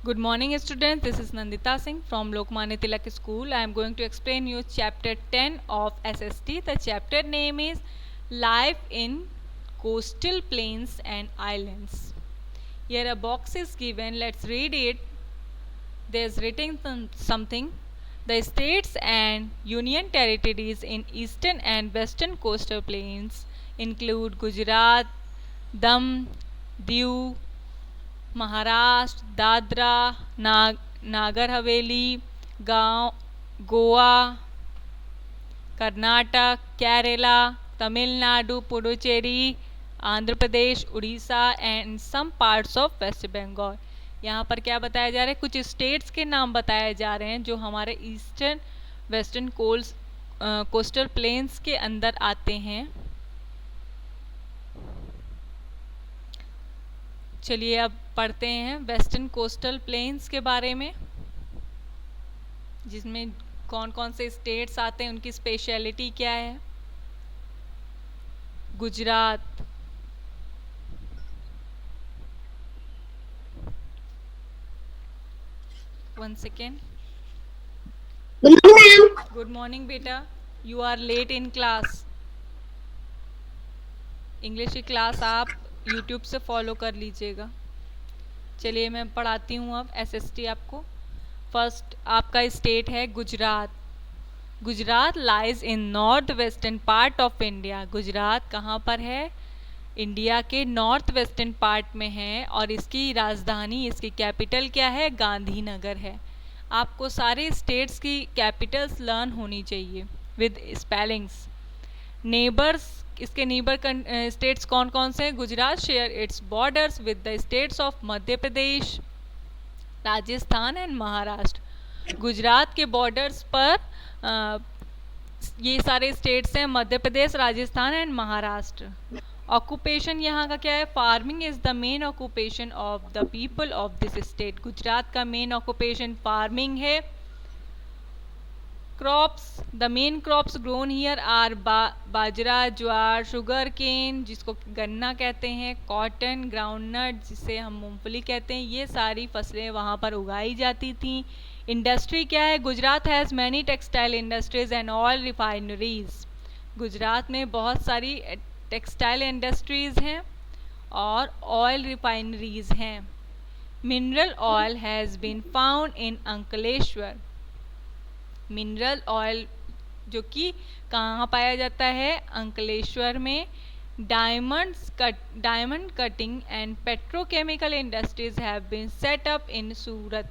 Good morning, students. This is Nandita Singh from Lokmanya Tilak School. I am going to explain you chapter 10 of SST. The chapter name is Life in Coastal Plains and Islands. Here a box is given. Let's read it. There's written something. The states and union territories in eastern and western coastal plains include Gujarat, Dam, Diu, Maharashtra, Dadra, Nagar Haveli, गांव, Goa, Karnataka, Kerala, Tamil Nadu, Puducherry, Andhra Pradesh, Orissa and some parts of West Bengal. यहाँ पर क्या बताया जा रहा है? कुछ states के नाम बताए जा रहे हैं जो हमारे ईस्टर्न वेस्टर्न कोस्टल प्लेन्स के अंदर आते हैं। चलिए अब पढ़ते हैं वेस्टर्न कोस्टल प्लेन्स के बारे में, जिसमें कौन कौन से स्टेट्स आते हैं, उनकी स्पेशलिटी क्या है। Gujarat, one second. Good morning बेटा, you are late in class. English की क्लास आप यूट्यूब से फॉलो कर लीजिएगा। चलिए मैं पढ़ाती हूँ अब एसएसटी आपको। फर्स्ट आपका स्टेट है Gujarat. Gujarat lies in north western part of India. Gujarat कहाँ पर है? इंडिया के नॉर्थ वेस्टर्न पार्ट में है और इसकी राजधानी, इसकी कैपिटल क्या है? गांधीनगर है। आपको सारे स्टेट्स की कैपिटल्स लर्न होनी चाहिए विद स्पेलिंग्स। नेबर्स, इसके नेबर स्टेट्स कौन कौन से हैं? Gujarat share its borders with the states of Madhya Pradesh, Rajasthan and Maharashtra. Gujarat के बॉर्डर्स पर ये सारे स्टेट्स हैं, मध्य प्रदेश, राजस्थान एंड महाराष्ट्र। ऑक्यूपेशन यहाँ का क्या है? Farming is the main occupation of the people of this state. Gujarat का मेन ऑक्यूपेशन फार्मिंग है। Crops, the main crops grown here are bajra, jowar, sugar cane जिसको गन्ना कहते हैं, कॉटन, ग्राउंडनट जिसे हम मूंगफली कहते हैं, ये सारी फसलें वहाँ पर उगाई जाती थी। इंडस्ट्री क्या है? Gujarat has many textile industries and oil refineries. Gujarat में बहुत सारी टेक्सटाइल इंडस्ट्रीज़ हैं और ऑयल रिफाइनरीज हैं। Mineral oil has been found in Ankleshwar. Mineral oil जो कि कहाँ पाया जाता है? अंकलेश्वर में। Diamond cutting and petrochemical industries have been set up in Surat.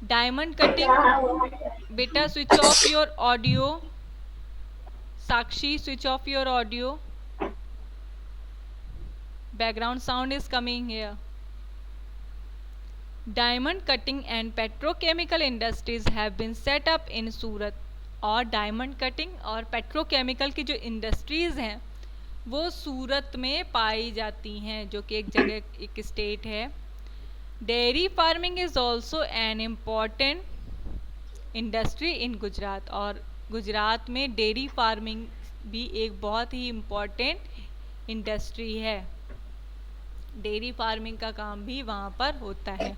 Diamond cutting, बेटा switch off your audio. Sakshi, switch off your audio, background sound is coming here. Diamond cutting and petrochemical industries have been set up in Surat. और diamond cutting और petrochemical की जो industries हैं वो सूरत में पाई जाती हैं, जो कि एक जगह, एक स्टेट है। Dairy farming is also an important industry in Gujarat. और गुजरात में डेयरी फार्मिंग भी एक बहुत ही इम्पॉर्टेंट इंडस्ट्री है। डेयरी फार्मिंग का काम भी वहाँ पर होता है।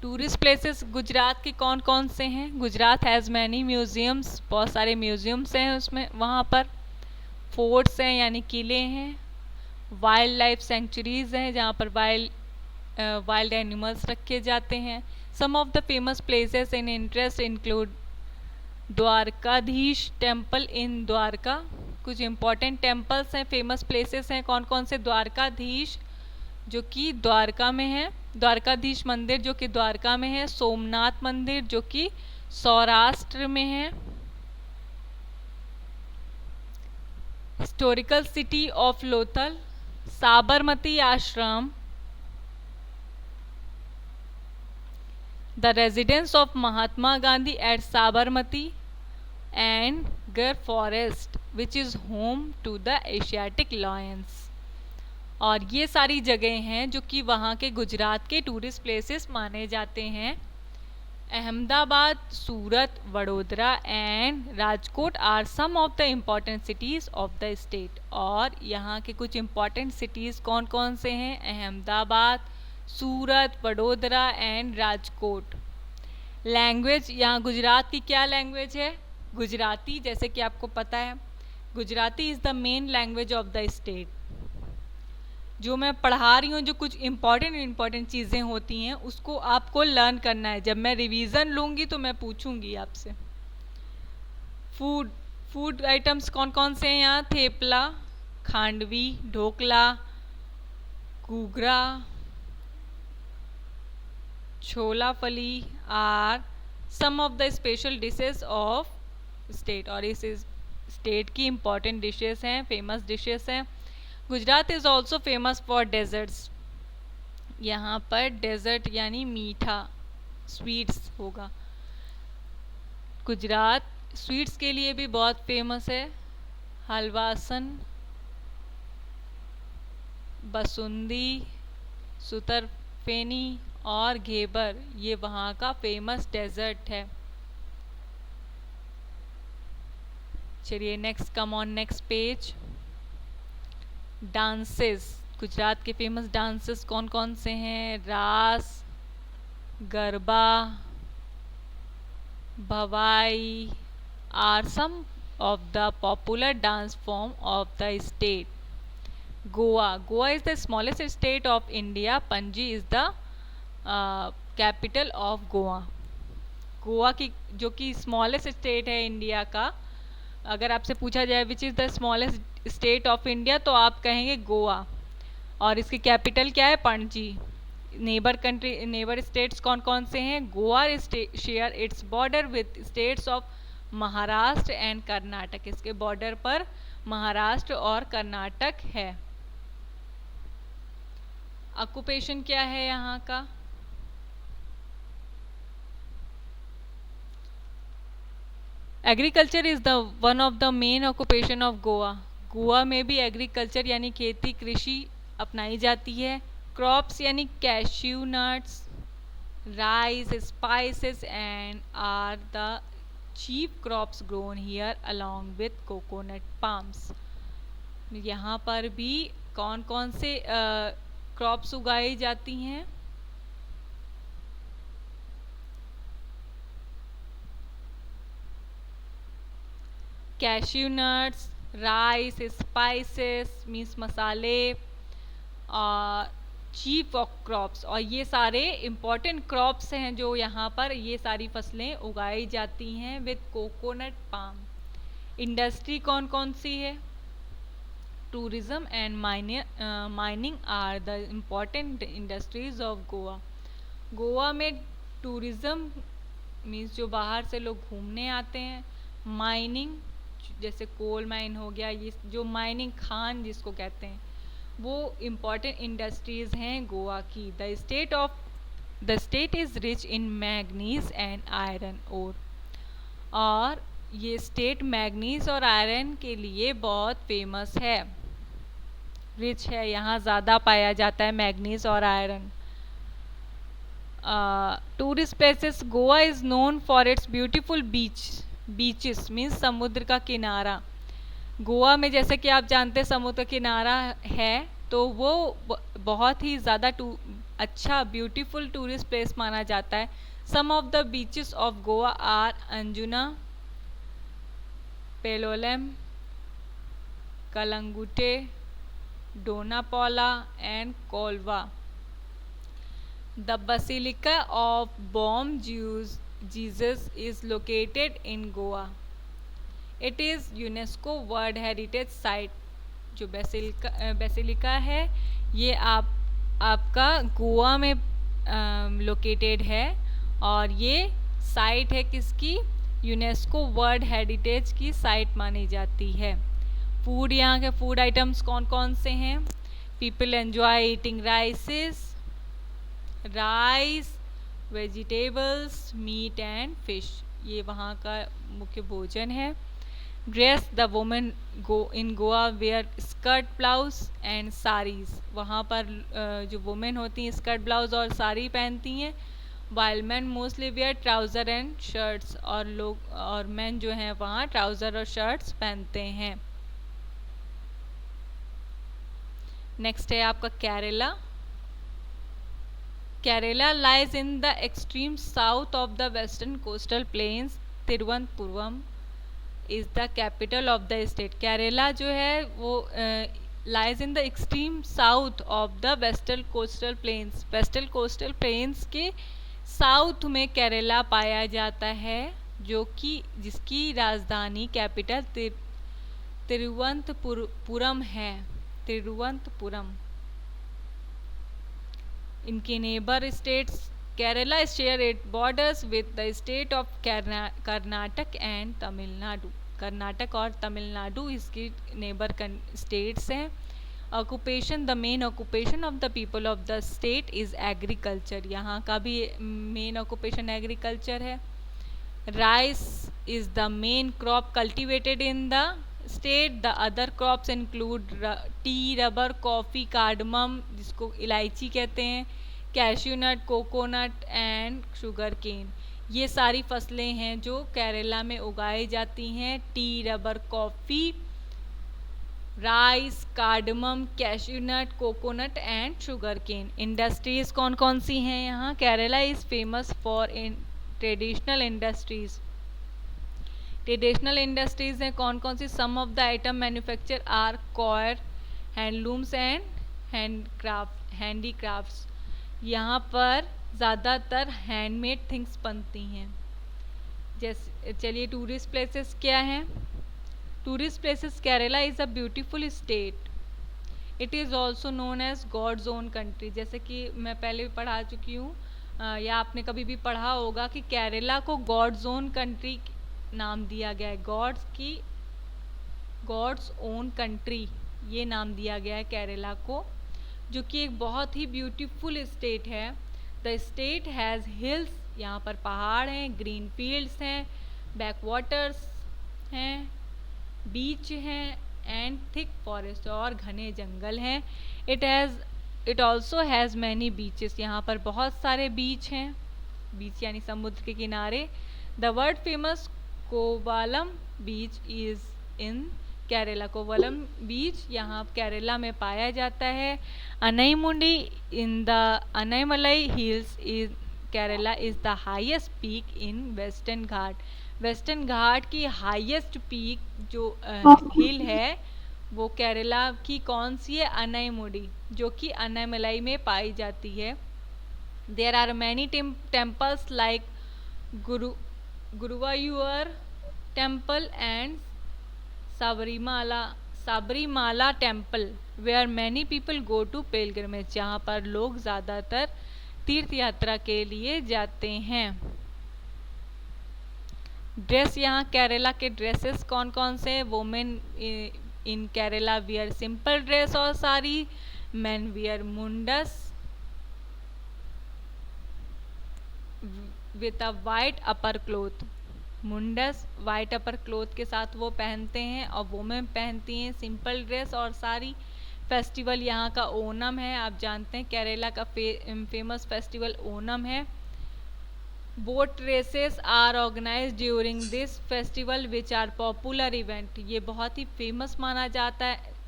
टूरिस्ट प्लेसेस गुजरात के कौन कौन से हैं? गुजरात हैज़ मैनी म्यूज़ियम्स, बहुत सारे म्यूज़ियम्स हैं उसमें। वहाँ पर फोर्ट्स हैं यानी किले हैं। वाइल्ड लाइफ सेंचुरीज़ हैं जहाँ पर वाइल्ड एनिमल्स रखे जाते हैं। Some of the famous places in interest include Dwarkadhish temple in Dwarka. कुछ इम्पॉर्टेंट टेम्पल्स हैं, फेमस प्लेसेस हैं। कौन कौन से? द्वारकाधीश जो कि द्वारका में है, द्वारकाधीश मंदिर जो कि द्वारका में है। सोमनाथ मंदिर जो कि सौराष्ट्र में है। Historical city of Lothal, Sabarmati Ashram, the residence of Mahatma Gandhi at Sabarmati and Gir forest which is home to the Asiatic lions. और ये सारी जगह हैं जो कि वहाँ के गुजरात के टूरिस्ट प्लेसेस माने जाते हैं। Ahmedabad, Surat, Vadodara and Rajkot are some of the important cities of the state. और यहाँ के कुछ इम्पॉर्टेंट सिटीज़ कौन कौन से हैं? अहमदाबाद, सूरत, वडोदरा एंड राजकोट। लैंग्वेज, यहाँ गुजरात की क्या लैंग्वेज है? गुजराती, जैसे कि आपको पता है Gujarati is the main language of the state. जो मैं पढ़ा रही हूँ, जो कुछ इम्पॉर्टेंट चीज़ें होती हैं उसको आपको लर्न करना है। जब मैं रिवीजन लूँगी तो मैं पूछूँगी आपसे। फूड आइटम्स कौन कौन से हैं यहाँ? Thepla, khandvi, dhokla, ghughra, chola fali are some of the special dishes of state. और इस स्टेट की इम्पॉर्टेंट डिशेस हैं, फेमस डिशेस हैं। Gujarat is also famous for desserts. यहाँ पर डेजर्ट यानी मीठा, स्वीट्स होगा। गुजरात स्वीट्स के लिए भी बहुत फेमस है। हलवासन, बसुंदी, सुतरफेनी और घेबर, ये वहाँ का फेमस डेजर्ट है। चलिए next, come on next page. Dances, Gujarat के फेमस डांसेस कौन कौन से हैं? Ras, Garba, Bhavai are some of the popular dance form of the state. Goa is the smallest state of India. Panaji is the capital of Goa. Goa की जो कि स्मॉलेस्ट स्टेट है इंडिया का, अगर आपसे पूछा जाए which is the smallest state of India तो आप कहेंगे गोवा। और इसकी कैपिटल क्या है? पणजी। नेबर स्टेट्स कौन कौन से हैं? Goa share its border with states of Maharashtra and Karnataka. इसके बॉर्डर पर महाराष्ट्र और कर्नाटक है। ऑक्यूपेशन क्या है यहाँ का? Agriculture is the one of the main occupation of Goa. Goa में भी एग्रीकल्चर यानी खेती कृषि अपनाई जाती है। क्रॉप्स यानी cashew nuts, rice, spices and are the chief crops grown here along with coconut palms. यहाँ पर भी कौन कौन से क्रॉप्स उगाई जाती हैं? Cashew nuts, rice, spices means मसाले, चीफ ऑफ क्रॉप्स। और ये सारे इम्पॉर्टेंट क्रॉप्स हैं जो यहाँ पर ये सारी फसलें उगाई जाती हैं विद कोकोनट पाम। इंडस्ट्री कौन कौन सी है? Tourism and mining are the important industries of Goa. Goa में टूरिज्म मीन्स जो बाहर से लोग घूमने आते हैं, माइनिंग जैसे कोल माइन हो गया, ये जो माइनिंग खान जिसको कहते हैं, वो इम्पॉर्टेंट इंडस्ट्रीज़ हैं गोवा की। The state is rich in manganese and iron ore. और ये स्टेट मैग्नीज और आयरन के लिए बहुत फेमस है, रिच है, यहाँ ज़्यादा पाया जाता है मैग्नीज और iron. Tourist places, Goa is known for its beautiful beaches means समुद्र का किनारा। गोवा में जैसे कि आप जानते हैं समुद्र किनारा है, तो वो बहुत ही ज़्यादा अच्छा ब्यूटीफुल टूरिस्ट प्लेस माना जाता है। Some of the beaches of Goa are Anjuna, Palolem, Calangute, Dona Paula and Colva. The Basilica of Bom Jesus is located in Goa. It is UNESCO World Heritage Site. जो बेसिलिका है ये आपका गोवा में लोकेटेड है और ये साइट है किसकी? यूनेस्को वर्ल्ड हेरिटेज की साइट मानी जाती है। फूड, यहाँ के फूड आइटम्स कौन कौन से हैं? People enjoy eating rice, vegetables, meat and fish, ये वहाँ का मुख्य भोजन है। Dress, the women in Goa wear skirt blouse and saris. वहाँ पर जो वुमेन होती हैं स्कर्ट ब्लाउज और साड़ी पहनती हैं, while man mostly wear trouser and shirts. और मैन जो हैं वहाँ ट्राउज़र और शर्ट्स पहनते हैं। नेक्स्ट है आपका Kerala. Kerala lies in the extreme south of the western coastal plains. Thiruvananthapuram is the capital of the state. Kerala जो है वो lies in the extreme south of the western coastal plains. western coastal plains के south में केरला पाया जाता है, जो कि जिसकी राजधानी कैपिटल तिरुवनंतपुरम है. तिरुवनंतपुरम. इनके neighbour states Kerala share its borders with the state of Karnataka and Tamil Nadu. Karnataka और तमिलनाडु इसकी नेबर स्टेट्स हैं. Occupation, the main occupation of the people of the state is agriculture. यहाँ का भी मेन ऑक्यूपेशन एग्रीकल्चर है. Rice is the main crop cultivated in the state. The other crops include tea, rubber, coffee, cardamom जिसको इलायची कहते हैं, cashew nut, coconut and sugar cane. ये सारी फसलें हैं जो केरला में उगाई जाती हैं. Tea, rubber, coffee, rice, cardamom, cashew nut, coconut and sugar cane. Industries कौन कौन सी हैं यहाँ? Kerala is famous for in traditional industries. Traditional industries हैं कौन कौन सी? Some of the item manufacture are coir, handlooms and handicrafts. यहाँ पर ज़्यादातर हैंडमेड थिंग्स बनती हैं. जैसे चलिए टूरिस्ट प्लेसेस क्या हैं? Tourist places, Kerala is a beautiful state. It is also known as God's own country. जैसे कि मैं पहले भी पढ़ा चुकी हूँ, या आपने कभी भी पढ़ा होगा कि केरला को गॉड्स ओन कंट्री नाम दिया गया है. गॉड्स ओन कंट्री ये नाम दिया गया है केरला को, जो कि एक बहुत ही ब्यूटीफुल स्टेट है. द स्टेट हैज़ हिल्स, यहाँ पर पहाड़ हैं, ग्रीन फील्ड्स हैं, बैकवाटर्स हैं, बीच हैं एंड थिक फॉरेस्ट और घने जंगल हैं. It also has many beaches. यहाँ पर बहुत सारे बीच हैं. बीच यानी समुद्र के किनारे. The world famous Kovalam beach is in Kerala. Kovalam beach यहाँ केरला में पाया जाता है. Anamudi in the Anaimalai hills in Kerala is the highest peak in western Ghat. Western Ghat की हाईएस्ट पीक जो हिल है वो केरला की कौन सी है? अनईमुंडी, जो कि अनईमलाई में पाई जाती है. There are many temples like Guruvayur temple and Sabarimala temple where many people go to pilgrimage. जहाँ पर लोग ज़्यादातर तीर्थ यात्रा के लिए जाते हैं. ड्रेस, यहाँ केरला के ड्रेसेस कौन कौन से हैं? Women in Kerala wear simple dress और sari. Man wear mundus with a white upper cloth. Mundus white upper cloth के साथ वो पहनते हैं, और वुमेन पहनती हैं सिंपल ड्रेस और साड़ी. फेस्टिवल यहाँ का ओनम है. आप जानते हैं केरला का फेमस फेस्टिवल ओनम है. Boat races are organised during this festival which are popular event. ये बहुत ही फेमस माना जाता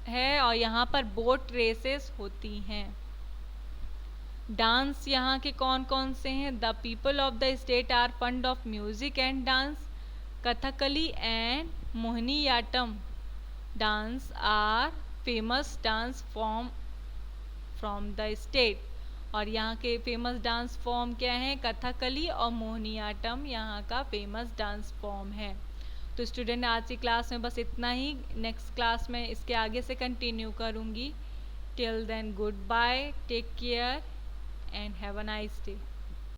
है और यहाँ पर बोट रेसेस होती हैं. डांस यहाँ के कौन कौन से हैं? The people of the state are fond of music and dance. Kathakali and Mohiniyattam dance are famous dance form from the state. और यहाँ के फेमस डांस फॉर्म क्या हैं? कथकली और मोहिनीयाट्टम यहाँ का फेमस डांस फॉर्म है. तो स्टूडेंट आज की क्लास में बस इतना ही. नेक्स्ट क्लास में इसके आगे से कंटिन्यू करूँगी. Till then good bye, take care and have a nice day.